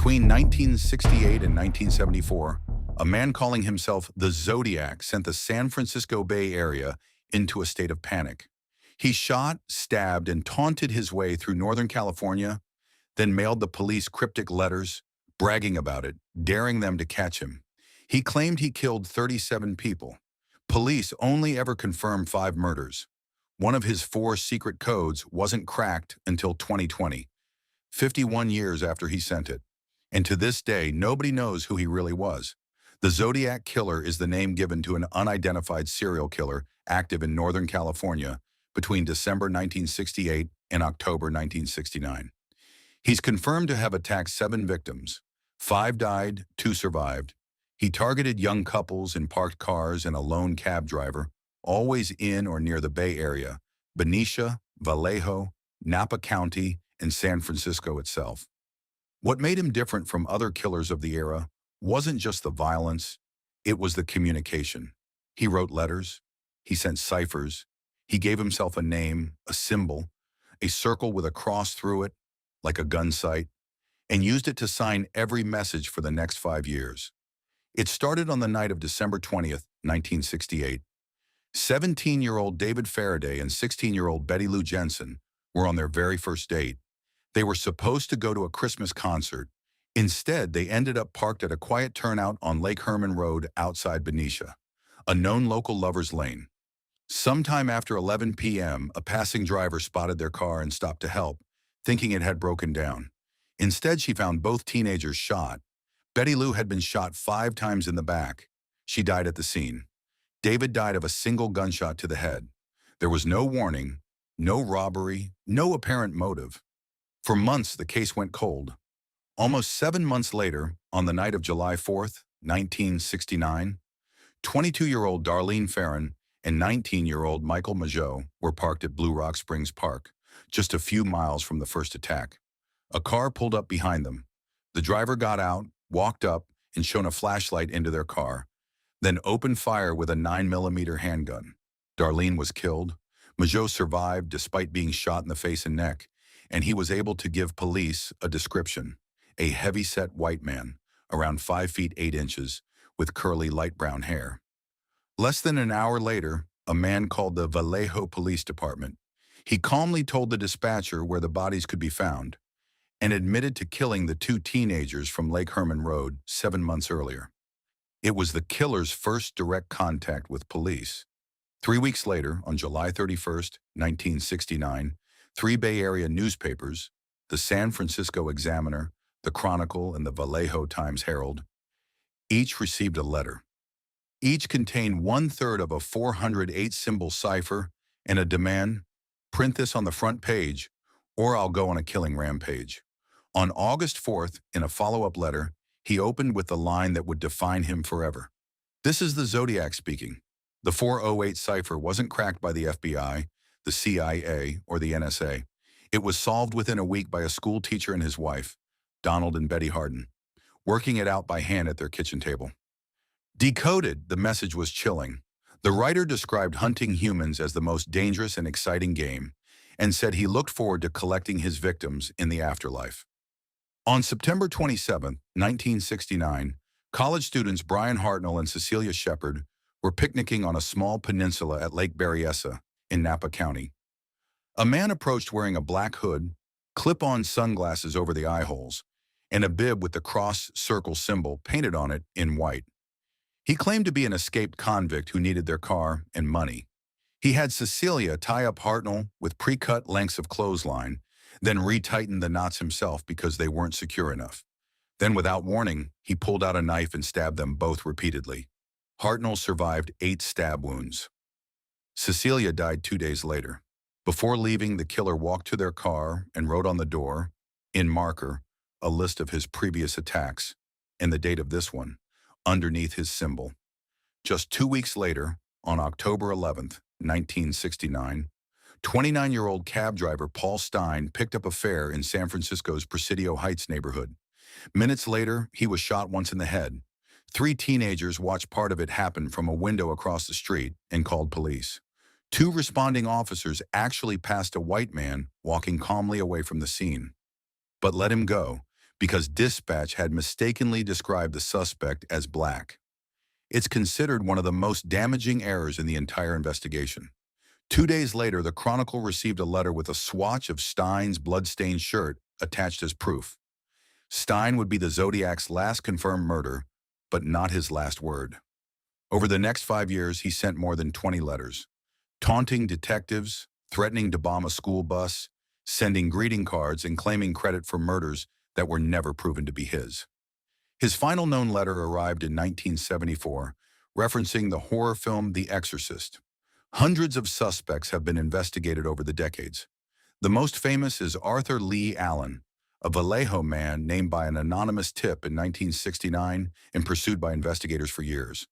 Between 1968 and 1974, a man calling himself the Zodiac sent the San Francisco Bay Area into a state of panic. He shot, stabbed, and taunted his way through Northern California, then mailed the police cryptic letters, bragging about it, daring them to catch him. He claimed he killed 37 people. Police only ever confirmed 5 murders. One of his 4 secret codes wasn't cracked until 2020, 51 years after he sent it. And to this day, nobody knows who he really was. The Zodiac Killer is the name given to an unidentified serial killer active in Northern California between December 1968 and October 1969. He's confirmed to have attacked 7 victims. 5 died, 2 survived. He targeted young couples in parked cars and a lone cab driver, always in or near the Bay Area, Benicia, Vallejo, Napa County, and San Francisco itself. What made him different from other killers of the era wasn't just the violence, it was the communication. He wrote letters, he sent ciphers, he gave himself a name, a symbol, a circle with a cross through it, like a gun sight, and used it to sign every message for the next 5 years. It started on the night of December 20th, 1968. 17-year-old David Faraday and 16-year-old Betty Lou Jensen were on their very first date. They were supposed to go to a Christmas concert. Instead, they ended up parked at a quiet turnout on Lake Herman Road outside Benicia, a known local lover's lane. Sometime after 11 p.m., a passing driver spotted their car and stopped to help, thinking it had broken down. Instead, she found both teenagers shot. Betty Lou had been shot 5 times in the back. She died at the scene. David died of a single gunshot to the head. There was no warning, no robbery, no apparent motive. For months, the case went cold. Almost 7 months later, on the night of July 4th, 1969, 22-year-old Darlene Ferrin and 19-year-old Michael Mageau were parked at Blue Rock Springs Park, just a few miles from the first attack. A car pulled up behind them. The driver got out, walked up, and shone a flashlight into their car, then opened fire with a 9mm handgun. Darlene was killed. Mageau survived despite being shot in the face and neck, and he was able to give police a description: a heavy-set white man, around 5 feet 8 inches, with curly light brown hair. Less than an hour later, a man called the Vallejo Police Department. He calmly told the dispatcher where the bodies could be found, and admitted to killing the 2 teenagers from Lake Herman Road 7 months earlier. It was the killer's first direct contact with police. 3 weeks later, on July 31st, 1969, 3 Bay Area newspapers, the San Francisco Examiner, the Chronicle, and the Vallejo Times-Herald, each received a letter. Each contained 1/3 of a 408-symbol cipher and a demand: print this on the front page, or I'll go on a killing rampage. On August 4th, in a follow-up letter, he opened with the line that would define him forever. "This is the Zodiac speaking. The 408 cipher wasn't cracked by the FBI, the CIA, or the NSA. It was solved within a week by a school teacher and his wife, Donald and Betty Harden, working it out by hand at their kitchen table." Decoded, the message was chilling. The writer described hunting humans as the most dangerous and exciting game, and said he looked forward to collecting his victims in the afterlife. On September 27, 1969, college students Brian Hartnell and Cecilia Shepard were picnicking on a small peninsula at Lake Berryessa in Napa County. A man approached wearing a black hood, clip-on sunglasses over the eye holes, and a bib with the cross-circle symbol painted on it in white. He claimed to be an escaped convict who needed their car and money. He had Cecilia tie up Hartnell with pre-cut lengths of clothesline, then retighten the knots himself because they weren't secure enough. Then, without warning, he pulled out a knife and stabbed them both repeatedly. Hartnell survived 8 stab wounds. Cecilia died 2 days later. Before leaving, the killer walked to their car and wrote on the door, in marker, a list of his previous attacks, and the date of this one, underneath his symbol. Just 2 weeks later, on October 11th, 1969, 29-year-old cab driver Paul Stein picked up a fare in San Francisco's Presidio Heights neighborhood. Minutes later, he was shot once in the head. 3 teenagers watched part of it happen from a window across the street and called police. 2 responding officers actually passed a white man walking calmly away from the scene, but let him go because dispatch had mistakenly described the suspect as black. It's considered one of the most damaging errors in the entire investigation. 2 days later, the Chronicle received a letter with a swatch of Stein's blood-stained shirt attached as proof. Stein would be the Zodiac's last confirmed murder, but not his last word. Over the next 5 years, he sent more than 20 letters, taunting detectives, threatening to bomb a school bus, sending greeting cards, and claiming credit for murders that were never proven to be his. His final known letter arrived in 1974, referencing the horror film The Exorcist. Hundreds of suspects have been investigated over the decades. The most famous is Arthur Lee Allen, a Vallejo man named by an anonymous tip in 1969 and pursued by investigators for years.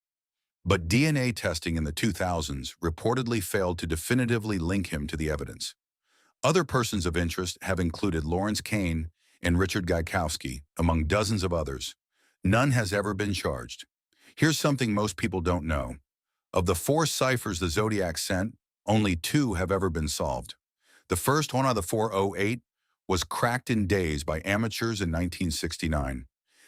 But DNA testing in the 2000s reportedly failed to definitively link him to the evidence. Other persons of interest have included Lawrence Kane and Richard Gaikowski, among dozens of others. None has ever been charged. Here's something most people don't know. Of the 4 ciphers the Zodiac sent, only 2 have ever been solved. The first one out of the 408 was cracked in days by amateurs in 1969.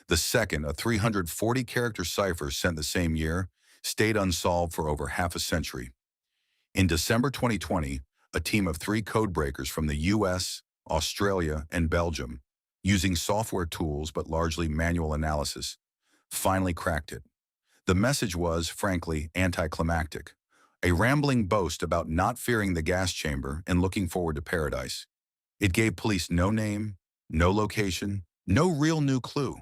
The second, a 340-character cipher sent the same year, stayed unsolved for over half a century. In December 2020, a team of 3 codebreakers from the US, Australia, and Belgium, using software tools but largely manual analysis, finally cracked it. The message was, frankly, anticlimactic, a rambling boast about not fearing the gas chamber and looking forward to paradise. It gave police no name, no location, no real new clue.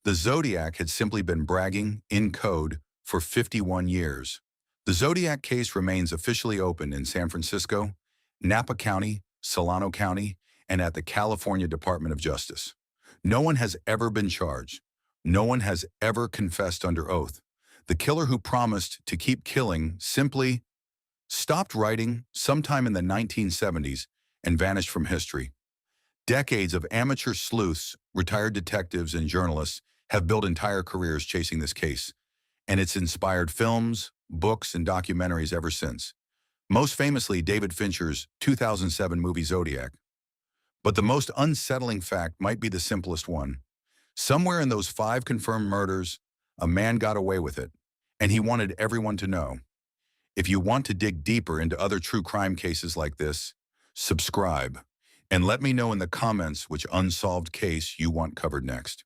The Zodiac had simply been bragging, in code, for 51 years. The Zodiac case remains officially open in San Francisco, Napa County, Solano County, and at the California Department of Justice. No one has ever been charged. No one has ever confessed under oath. The killer who promised to keep killing simply stopped writing sometime in the 1970s and vanished from history. Decades of amateur sleuths, retired detectives, and journalists have built entire careers chasing this case, and it's inspired films, books, and documentaries ever since. Most famously, David Fincher's 2007 movie Zodiac. But the most unsettling fact might be the simplest one. Somewhere in those 5 confirmed murders, a man got away with it, and he wanted everyone to know. If you want to dig deeper into other true crime cases like this, subscribe, and let me know in the comments which unsolved case you want covered next.